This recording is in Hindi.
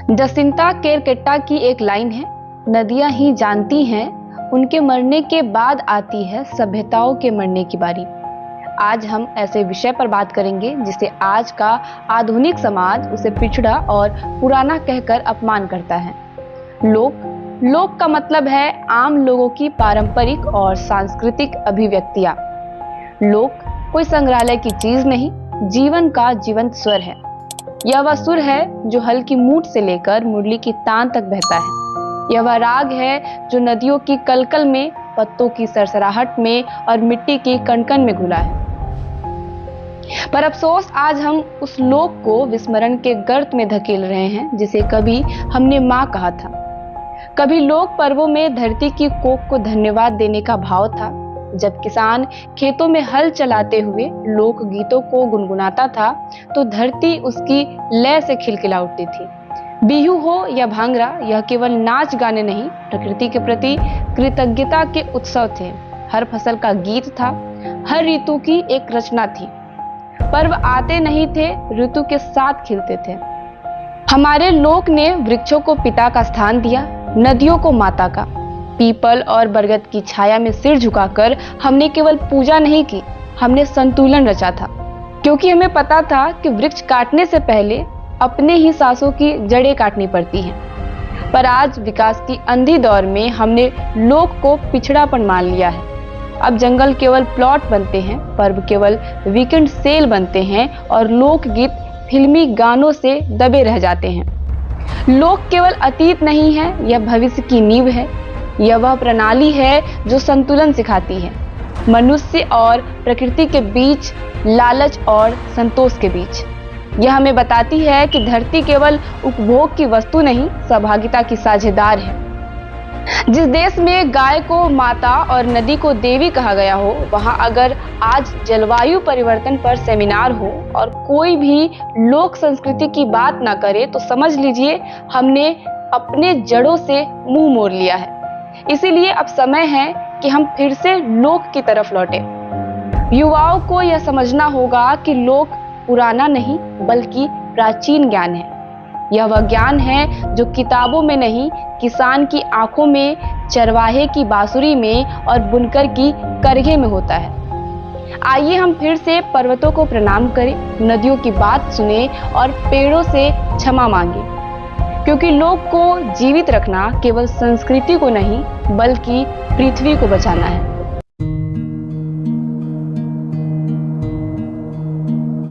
जसिंता केरकेट्टा की एक लाइन है, नदियां ही जानती हैं उनके मरने के बाद आती है सभ्यताओं के मरने की बारी। आज हम ऐसे विषय पर बात करेंगे जिसे आज का आधुनिक समाज उसे पिछड़ा और पुराना कहकर अपमान करता है। लोक का मतलब है आम लोगों की पारंपरिक और सांस्कृतिक अभिव्यक्तियां। लोक कोई संग्रहालय की चीज नहीं, जीवन का जीवंत स्वर है। यह वह सुर है जो हल की मूठ से लेकर मुरली की तान तक बहता है। यह वह राग है जो नदियों की कलकल में, पत्तों की सरसराहट में और मिट्टी की कणकण में घुला है। पर अफसोस आज हम उस लोक को विस्मरण के गर्त में धकेल रहे हैं जिसे कभी हमने मां कहा था। कभी लोक पर्वों में धरती की कोख को धन्यवाद देने का भाव था। जब किसान खेतों में हल चलाते हुए लोक गीतों को गुनगुनाता था तो धरती उसकी लय से खिलखिला उठती थी। बिहू हो या भांगड़ा, यह केवल नाच गाने नहीं, प्रकृति के प्रति कृतज्ञता के उत्सव थे। हर फसल का गीत था, हर ऋतु की एक रचना थी। पर्व आते नहीं थे, ऋतु के साथ खिलते थे। हमारे लोक ने वृक्षों को पिता का स्थान दिया, नदियों को माता का। पीपल और बरगद की छाया में सिर झुकाकर हमने केवल पूजा नहीं की, हमने संतुलन रचा था। क्योंकि हमें पता था कि वृक्ष काटने से पहले अपने ही सांसों की जड़ें काटनी पड़ती हैं। पर आज विकास की अंधी दौर में हमने लोक को पिछड़ापन मान लिया है। अब जंगल केवल प्लॉट बनते हैं, पर्व केवल वीकेंड सेल बनते हैं और लोकगीत फिल्मी गानों से दबे रह जाते हैं। लोक केवल अतीत नहीं है, यह भविष्य की नींव है। यह वह प्रणाली है जो संतुलन सिखाती है, मनुष्य और प्रकृति के बीच, लालच और संतोष के बीच। यह हमें बताती है कि धरती केवल उपभोग की वस्तु नहीं, सहभागिता की साझेदार है। जिस देश में गाय को माता और नदी को देवी कहा गया हो, वहां अगर आज जलवायु परिवर्तन पर सेमिनार हो और कोई भी लोक संस्कृति की बात ना करे तो समझ लीजिए हमने अपने जड़ों से मुंह मोड़ लिया है। इसीलिए अब समय है कि हम फिर से लोक की तरफ लौटें। युवाओं को यह समझना होगा कि लोक पुराना नहीं बल्कि प्राचीन ज्ञान है। यह वह ज्ञान है जो किताबों में नहीं, किसान की आंखों में, चरवाहे की बांसुरी में और बुनकर की करघे में होता है। आइए हम फिर से पर्वतों को प्रणाम करें, नदियों की बात सुने और पेड़ों से क्षमा मांगे। क्योंकि लोक को जीवित रखना केवल संस्कृति को नहीं बल्कि पृथ्वी को बचाना है।